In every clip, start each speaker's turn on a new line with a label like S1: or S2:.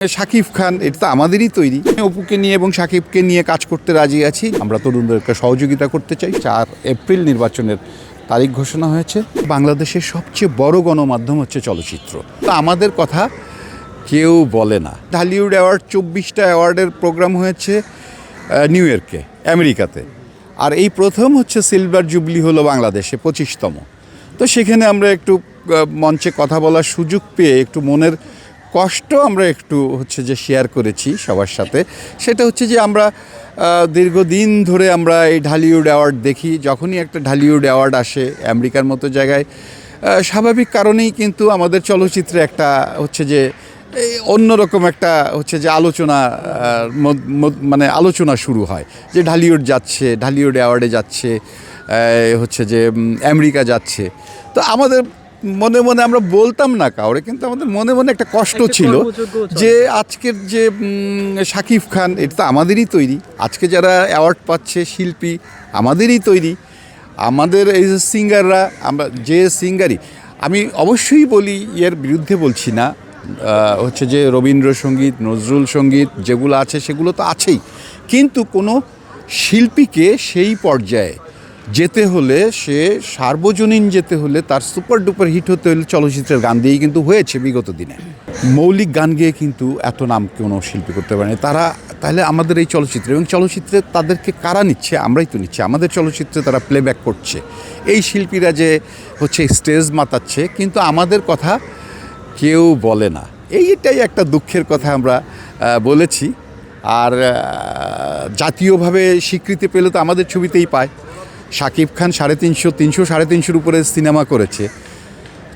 S1: শাকিব খান এটা তো আমাদেরই তৈরি। অপুকে নিয়ে এবং শাকিবকে নিয়ে কাজ করতে রাজি আছি। আমরা তরুণদেরকে সহযোগিতা করতে চাই। 4 এপ্রিল নির্বাচনের তারিখ ঘোষণা হয়েছে। বাংলাদেশের সবচেয়ে বড় গণমাধ্যম হচ্ছে চলচ্চিত্র। তো আমাদের কথা কেউ বলে না। ঢালিউড অ্যাওয়ার্ড 24টা অ্যাওয়ার্ডের প্রোগ্রাম হয়েছে নিউ ইয়র্কে, আমেরিকাতে। আর এই প্রথম হচ্ছে সিলভার জুবলি হলো বাংলাদেশে 25তম। তো সেখানে আমরা একটু মঞ্চে কথা বলার সুযোগ পেয়ে একটু মনের কষ্ট আমরা একটু হচ্ছে যে শেয়ার করেছি সবার সাথে। সেটা হচ্ছে যে আমরা দীর্ঘদিন ধরে আমরা এই ঢালিউড অ্যাওয়ার্ড দেখি। যখনই একটা ঢালিউড অ্যাওয়ার্ড আসে আমেরিকার মতো জায়গায়, স্বাভাবিক কারণেই কিন্তু আমাদের চলচ্চিত্রে একটা হচ্ছে যে অন্যরকম একটা হচ্ছে যে আলোচনা শুরু হয় যে ঢালিউড যাচ্ছে, ঢালিউড অ্যাওয়ার্ডে যাচ্ছে, হচ্ছে যে আমেরিকা যাচ্ছে। তো আমাদের মনে মনে আমরা বলতাম না কাউরে, কিন্তু আমাদের মনে মনে একটা কষ্ট ছিল যে আজকের যে শাকিব খান এটা তো আমাদেরই তৈরি। আজকে যারা অ্যাওয়ার্ড পাচ্ছে শিল্পী আমাদেরই তৈরি। আমাদের এই যে সিঙ্গাররা, আমরা যে সিঙ্গারই, আমি অবশ্যই বলি এর বিরুদ্ধে বলছি না, হচ্ছে যে রবীন্দ্রসঙ্গীত, নজরুল সঙ্গীত যেগুলো আছে সেগুলো তো আছেই, কিন্তু কোনো শিল্পীকে সেই পর্যায়ে যেতে হলে, সে সার্বজনীন যেতে হলে, তার সুপার ডুপার হিট হতে হলে চলচ্চিত্রের গান দিয়েই কিন্তু হয়েছে বিগত দিনে। মৌলিক গান গেয়ে কিন্তু এত নাম কোনো শিল্পী করতে পারেনি তারা। তাহলে আমাদের এই চলচ্চিত্রে, এবং চলচ্চিত্রে তাদেরকে কারা নিচ্ছে? আমরাই তো নিচ্ছি। আমাদের চলচ্চিত্রে তারা প্লেব্যাক করছে, এই শিল্পীরা যে হচ্ছে স্টেজ মাতাচ্ছে, কিন্তু আমাদের কথা কেউ বলে না। এইটাই একটা দুঃখের কথা আমরা বলেছি। আর জাতীয়ভাবে স্বীকৃতি পেলে তো আমাদের ছবিতেই পায়। শাকিব খান 350 উপরে সিনেমা করেছে,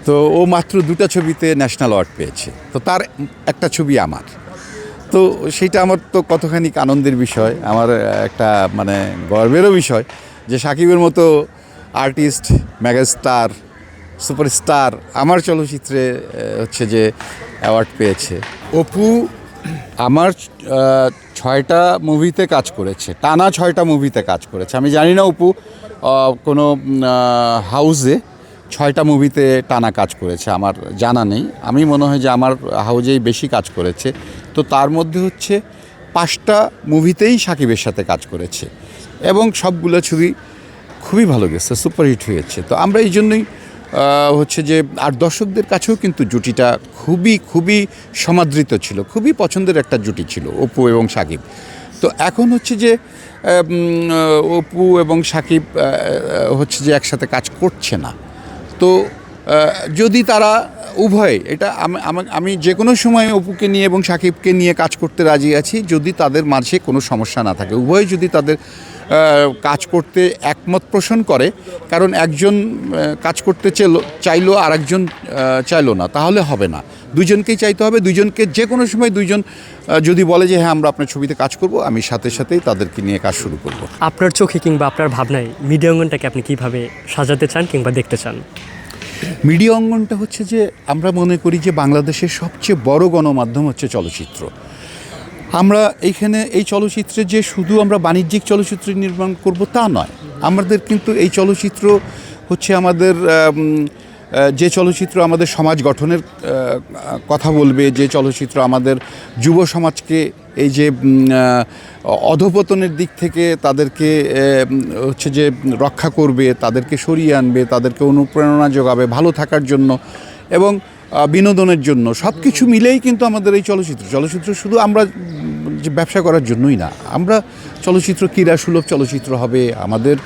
S1: তো ও মাত্র 2টা ছবিতে ন্যাশনাল অ্যাওয়ার্ড পেয়েছে। তো তার একটা ছবি আমার, তো সেইটা আমার তো কতখানি আনন্দের বিষয়, আমার একটা মানে গর্বেরও বিষয় যে শাকিবের মতো আর্টিস্ট, মেগাস্টার, সুপারস্টার আমার চলচ্চিত্রে হচ্ছে যে অ্যাওয়ার্ড পেয়েছে। অপু আমার 6টা মুভিতে কাজ করেছে, টানা 6টা মুভিতে কাজ করেছে। আমি জানি না অপু কোনো হাউসে 6টা মুভিতে টানা কাজ করেছে, আমার জানা নেই। আমি মনে হয় যে আমার হাউজেই বেশি কাজ করেছে। তো তার মধ্যে হচ্ছে 5টা মুভিতেই শাকিবের সাথে কাজ করেছে, এবং সবগুলো ছবি খুবই ভালো গেছে, সুপারহিট হয়েছে। তো আমরা এই জন্যই হচ্ছে যে, আর দর্শকদের কাছেও কিন্তু জুটিটা খুবই সমাদৃত ছিল, খুবই পছন্দের একটা জুটি ছিল অপু এবং শাকিব। তো এখন হচ্ছে যে অপু এবং শাকিব হচ্ছে যে একসাথে কাজ করছে না। তো যদি তারা উভয়, এটা আমি যে কোনো সময় অপুকে নিয়ে এবং শাকিবকে নিয়ে কাজ করতে রাজি আছি, যদি তাদের মাঝে কোনো সমস্যা না থাকে। উভয় যদি তাদের কাজ করতে একমত পোষণ করে, কারণ একজন কাজ করতে চাইলো আর একজন চাইলো না, তাহলে হবে না। দুজনকেই চাইতে হবে। দুজনকে যে কোনো সময় দুইজন যদি বলে যে হ্যাঁ আমরা আপনার ছবিতে কাজ করব, আমি সাথে সাথেই তাদেরকে নিয়ে কাজ শুরু করব।
S2: আপনার চোখে কিংবা আপনার ভাবনায় মিডিয়া অঙ্গনটাকে আপনি কীভাবে সাজাতে চান কিংবা দেখতে চান?
S1: মিডিয়া অঙ্গনটা হচ্ছে যে, আমরা মনে করি যে বাংলাদেশের সবচেয়ে বড় গণমাধ্যম হচ্ছে চলচ্চিত্র। আমরা এইখানে এই চলচ্চিত্রে যে শুধু আমরা বাণিজ্যিক চলচ্চিত্র নির্মাণ করব তা নয়। আমাদের কিন্তু এই চলচ্চিত্র হচ্ছে আমাদের যে চলচ্চিত্র আমাদের সমাজ গঠনের কথা বলবে, যে চলচ্চিত্র আমাদের যুব সমাজকে এই যে অধঃপতনের দিক থেকে তাদেরকে হচ্ছে যে রক্ষা করবে, তাদেরকে সরিয়ে আনবে, তাদেরকে অনুপ্রেরণা যোগাবে ভালো থাকার জন্য এবং বিনোদনের জন্য, সব কিছু মিলেই কিন্তু আমাদের এই চলচ্চিত্র শুধু আমরা যে ব্যবসা করার জন্যই না। আমরা চলচ্চিত্র ক্রীড়াসুলভ চলচ্চিত্র হবে, আমাদের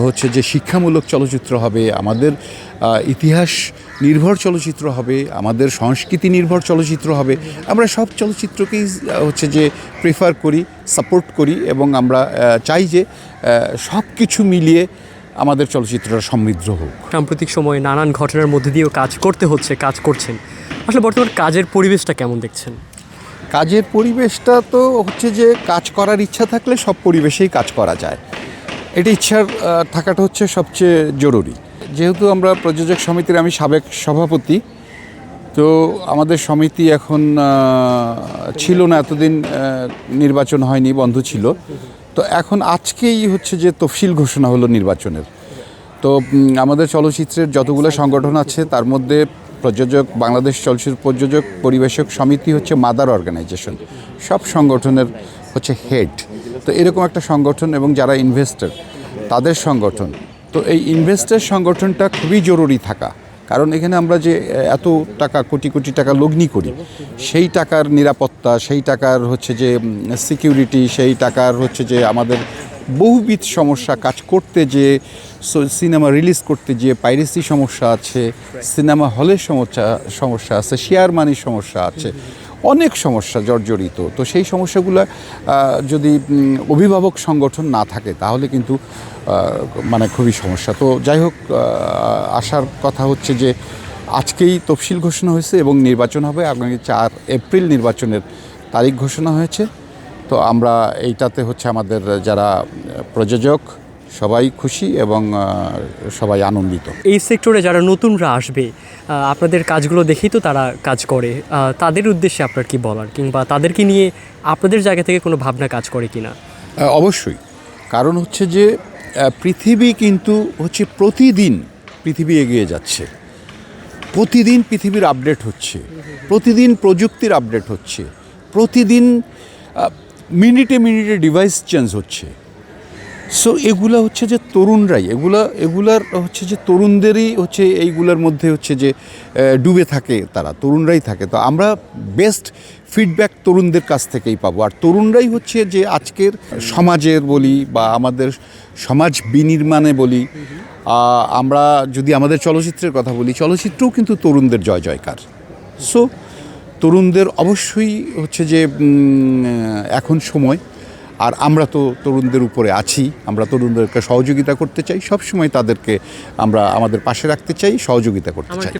S1: হচ্ছে যে শিক্ষামূলক চলচ্চিত্র হবে, আমাদের ইতিহাস নির্ভর চলচ্চিত্র হবে, আমাদের সংস্কৃতি নির্ভর চলচ্চিত্র হবে। আমরা সব চলচ্চিত্রকেই হচ্ছে যে প্রেফার করি, সাপোর্ট করি, এবং আমরা চাই যে সব কিছু মিলিয়ে আমাদের চলচ্চিত্রটা সমৃদ্ধ হোক।
S2: সাম্প্রতিক সময়ে নানান ঘটনার মধ্যে দিয়েও কাজ করছেন। আসলে বর্তমান কাজের পরিবেশটা কেমন দেখছেন?
S1: কাজের পরিবেশটা তো হচ্ছে যে, কাজ করার ইচ্ছা থাকলে সব পরিবেশেই কাজ করা যায়। এটা ইচ্ছার থাকাটা হচ্ছে সবচেয়ে জরুরি। যেহেতু আমরা প্রযোজক সমিতির, আমি সাবেক সভাপতি, তো আমাদের সমিতি এখন ছিল না এতদিন, নির্বাচন হয়নি, বন্ধ ছিল। তো এখন আজকেই হচ্ছে যে তফসিল ঘোষণা হলো নির্বাচনের। তো আমাদের চলচ্চিত্রের যতগুলো সংগঠন আছে তার মধ্যে প্রযোজক বাংলাদেশ চলচ্চিত্র প্রযোজক পরিবেশক সমিতি হচ্ছে মাদার অর্গানাইজেশন, সব সংগঠনের হচ্ছে হেড। তো এরকম একটা সংগঠন এবং যারা ইনভেস্টর তাদের সংগঠন, তো এই ইনভেস্টর সংগঠনটা খুবই জরুরি থাকা, কারণ এখানে আমরা যে এত টাকা কোটি কোটি টাকা লগ্নি করি, সেই টাকার নিরাপত্তা, সেই টাকার হচ্ছে যে সিকিউরিটি, সেই টাকার হচ্ছে যে আমাদের বহুবিধ সমস্যা, কাজ করতে যে সিনেমা রিলিজ করতে গিয়ে পাইরেসি সমস্যা আছে, সিনেমা হলের সমস্যা আছে, শেয়ার মানির সমস্যা আছে, অনেক সমস্যা জর্জরিত। তো সেই সমস্যাগুলো যদি অভিভাবক সংগঠন না থাকে তাহলে কিন্তু মানে খুবই সমস্যা। তো যাই হোক, আসার কথা হচ্ছে যে আজকেই তফসিল ঘোষণা হয়েছে এবং নির্বাচন হবে, আগামী 4 এপ্রিল নির্বাচনের তারিখ ঘোষণা হয়েছে। তো আমরা এইটাতে হচ্ছে আমাদের যারা প্রযোজক সবাই খুশি এবং সবাই আনন্দিত।
S2: এই সেক্টরে যারা নতুনরা আসবে, আপনাদের কাজগুলো দেখেই তো তারা কাজ করে, তাদের উদ্দেশ্যে আপনার কি বলার, কিংবা তাদেরকে নিয়ে আপনাদের জায়গা থেকে কোনো ভাবনা কাজ করে কিনা?
S1: অবশ্যই, কারণ হচ্ছে যে পৃথিবী কিন্তু হচ্ছে প্রতিদিন পৃথিবী এগিয়ে যাচ্ছে, প্রতিদিন পৃথিবীর আপডেট হচ্ছে, প্রতিদিন প্রযুক্তির আপডেট হচ্ছে, প্রতিদিন মিনিটে মিনিটে ডিভাইস চেঞ্জ হচ্ছে। সো এগুলা হচ্ছে যে তরুণরাই এগুলার হচ্ছে যে তরুণদেরই হচ্ছে এইগুলার মধ্যে হচ্ছে যে ডুবে থাকে, তারা তরুণরাই থাকে। তো আমরা বেস্ট ফিডব্যাক তরুণদের কাছ থেকেই পাবো, আর তরুণরাই হচ্ছে যে আজকের সমাজের বলি বা আমাদের সমাজ বিনির্মাণে বলি, আমরা যদি আমাদের চলচ্চিত্রের কথা বলি, চলচ্চিত্রও কিন্তু তরুণদের জয় জয়কার। সো তরুণদের অবশ্যই হচ্ছে যে এখন সময়, আর আমরা তো তরুণদের উপরে আছি, আমরা তরুণদেরকে সহযোগিতা করতে চাই, সব সময় তাদেরকে আমরা আমাদের পাশে রাখতে চাই, সহযোগিতা করতে চাই।